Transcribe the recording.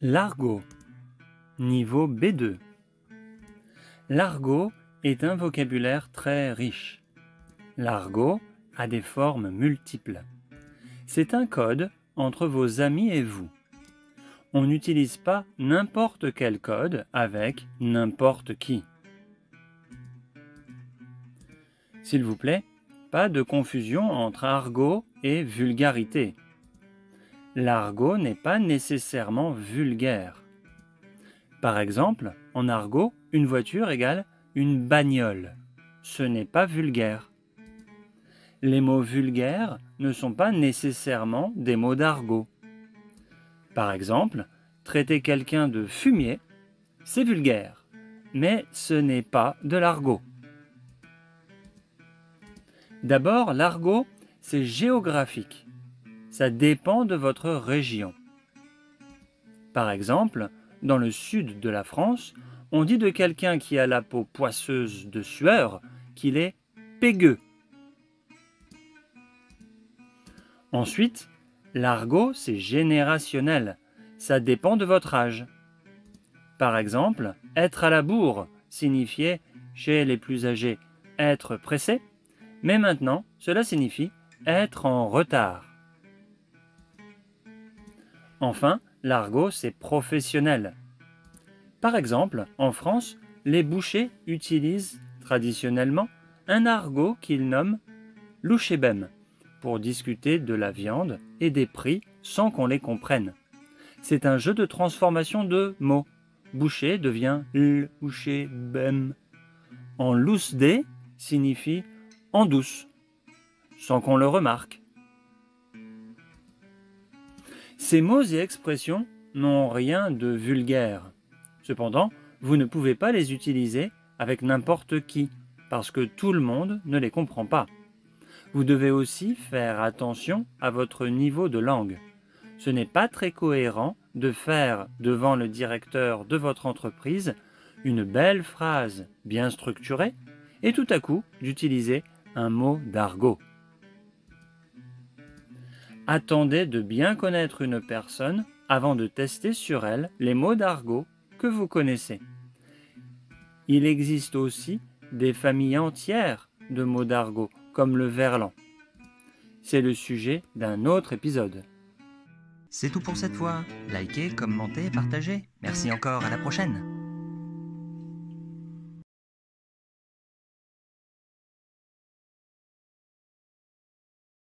L'argot, niveau B2. L'argot est un vocabulaire très riche. L'argot a des formes multiples. C'est un code entre vos amis et vous. On n'utilise pas n'importe quel code avec n'importe qui. S'il vous plaît, pas de confusion entre argot et vulgarité. L'argot n'est pas nécessairement vulgaire. Par exemple, en argot, une voiture égale une bagnole. Ce n'est pas vulgaire. Les mots vulgaires ne sont pas nécessairement des mots d'argot. Par exemple, traiter quelqu'un de fumier, c'est vulgaire, mais ce n'est pas de l'argot. D'abord, l'argot, c'est géographique. Ça dépend de votre région. Par exemple, dans le sud de la France, on dit de quelqu'un qui a la peau poisseuse de sueur qu'il est pégueux. Ensuite, l'argot, c'est générationnel. Ça dépend de votre âge. Par exemple, être à la bourre signifiait, chez les plus âgés, être pressé, mais maintenant, cela signifie être en retard. Enfin, l'argot, c'est professionnel. Par exemple, en France, les bouchers utilisent traditionnellement un argot qu'ils nomment louchébem pour discuter de la viande et des prix sans qu'on les comprenne. C'est un jeu de transformation de mots. Boucher devient louchébem. En lousdé signifie en douce, sans qu'on le remarque. Ces mots et expressions n'ont rien de vulgaire. Cependant, vous ne pouvez pas les utiliser avec n'importe qui, parce que tout le monde ne les comprend pas. Vous devez aussi faire attention à votre niveau de langue. Ce n'est pas très cohérent de faire devant le directeur de votre entreprise une belle phrase bien structurée et tout à coup d'utiliser un mot d'argot. Attendez de bien connaître une personne avant de tester sur elle les mots d'argot que vous connaissez. Il existe aussi des familles entières de mots d'argot, comme le verlan. C'est le sujet d'un autre épisode. C'est tout pour cette fois. Likez, commentez, partagez. Merci encore, à la prochaine.